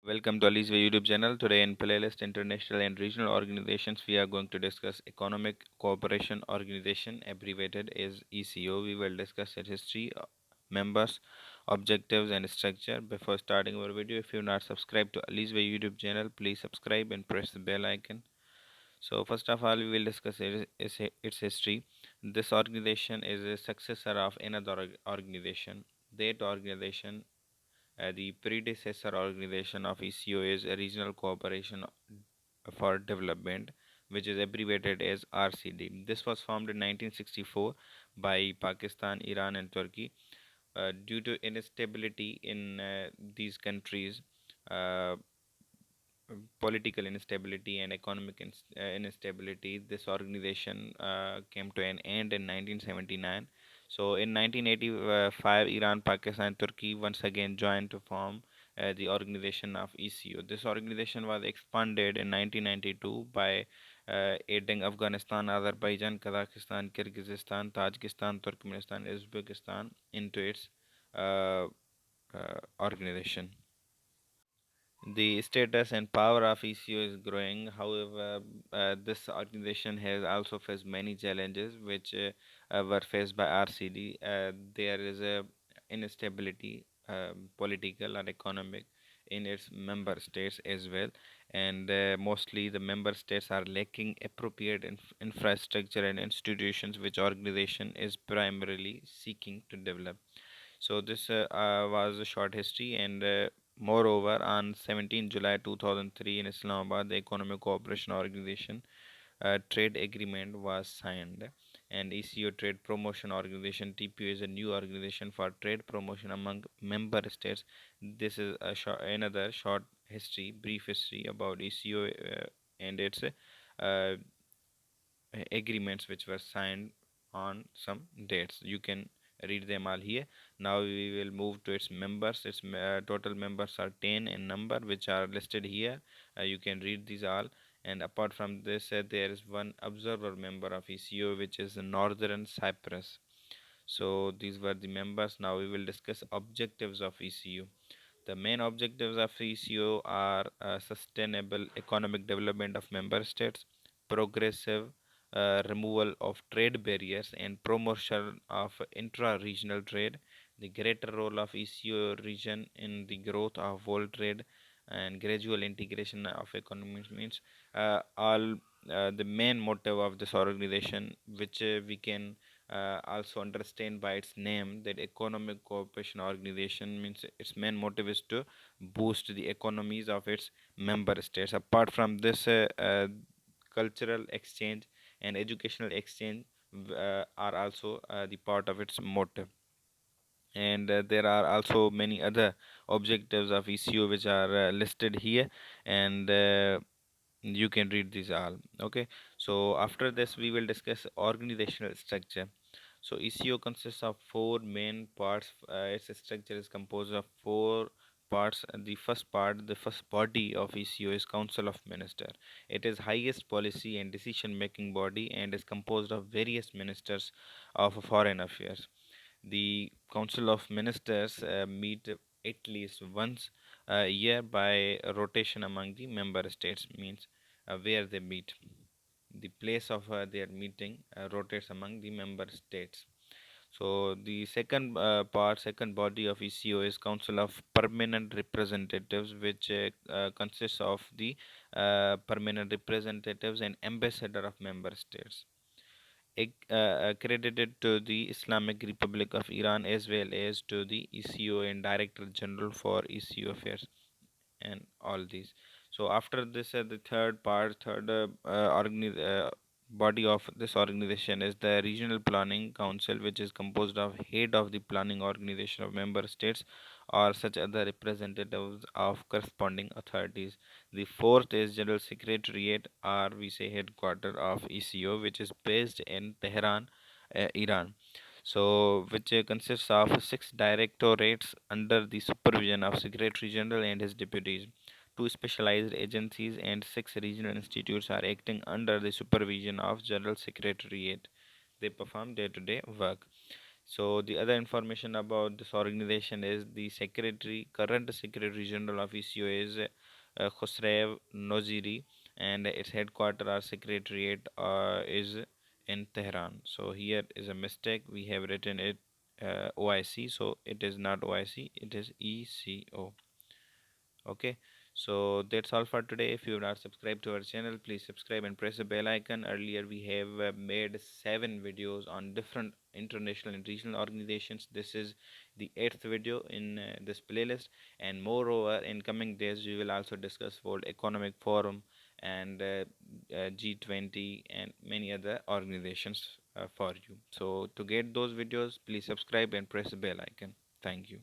Welcome to Ali's Way YouTube channel. Today in playlist international and regional organizations, we are going to discuss Economic Cooperation Organization, abbreviated as ECO. We will discuss its history, members, objectives, and structure. Before starting our video, if you are not subscribed to Ali's Way YouTube channel, please subscribe and press the bell icon. So first of all, we will discuss its history. This organization is a successor of another organization. That organization, the predecessor organization of ECO, is a Regional Cooperation for Development, which is abbreviated as RCD. This was formed in 1964 by Pakistan, Iran, and Turkey. Due to instability in these countries, uh, political instability and economic instability, this organization came to an end in 1979. So in 1985, Iran, Pakistan, Turkey once again joined to form the organization of ECO. This organization was expanded in 1992 by adding Afghanistan, Azerbaijan, Kazakhstan, Kyrgyzstan, Tajikistan, Turkmenistan, Uzbekistan into its uh, organization. The status and power of ECO is growing. However, this organization has also faced many challenges which were faced by RCD. There is a instability, political and economic, in its member states as well, and mostly the member states are lacking appropriate infrastructure and institutions which organization is primarily seeking to develop. So this was a short history, and moreover, on 17 July 2003 in Islamabad, the Economic Cooperation Organization trade agreement was signed, and ECO Trade Promotion Organization (TPO) is a new organization for trade promotion among member states. This is another short history, brief history about ECO and its agreements which were signed on some dates. You can read them all here. Now we will move to its members. Its total members are 10 in number, which are listed here. You can read these all. And apart from this, there is one observer member of ECO, which is Northern Cyprus. So these were the members. Now we will discuss objectives of ECU. The main objectives of ECO are sustainable economic development of member states, progressive removal of trade barriers, and promotion of intra-regional trade, the greater role of ECO region in the growth of world trade, and gradual integration of economies means all the main motive of this organization, which we can also understand by its name, that Economic Cooperation Organization means its main motive is to boost the economies of its member states. Apart from this, cultural exchange and educational exchange are also the part of its motive. And there are also many other objectives of ECO which are listed here, and you can read these all. Okay, so after this we will discuss organizational structure. So ECO consists of four main parts. Its structure is composed of four parts. The first part, the first body of ECO is Council of Minister. It is highest policy and decision making body and is composed of various ministers of foreign affairs. The Council of Ministers meet at least once a year by rotation among the member states, means where they meet. The place of their meeting rotates among the member states. So the second body of ECO is Council of Permanent Representatives, which consists of the permanent representatives and ambassador of member states accredited to the Islamic Republic of Iran, as well as to the ECO and Director General for ECO Affairs and all these. So after this, the third body of this organization is the Regional Planning Council, which is composed of head of the planning organization of member states or such other representatives of corresponding authorities. The fourth is General Secretariat, or we say headquarter of ECO, which is based in Tehran, Iran. So which consists of six directorates under the supervision of Secretary General and his deputies. Two specialized agencies and six regional institutes are acting under the supervision of General Secretariat. They perform day-to-day work. So the other information about this organization is the current Secretary General of ECO is Khosrav Noziri, and its headquarters or secretariat is in Tehran. So here is a mistake. We have written it OIC, so it is not OIC, it is ECO. Okay, so that's all for today. If you have not subscribed to our channel, please subscribe and press the bell icon. Earlier we have made 7 videos on different international and regional organizations. This is the 8th video in this playlist, and moreover in coming days we will also discuss World Economic Forum and G20 and many other organizations for you. So to get those videos, please subscribe and press the bell icon. Thank you.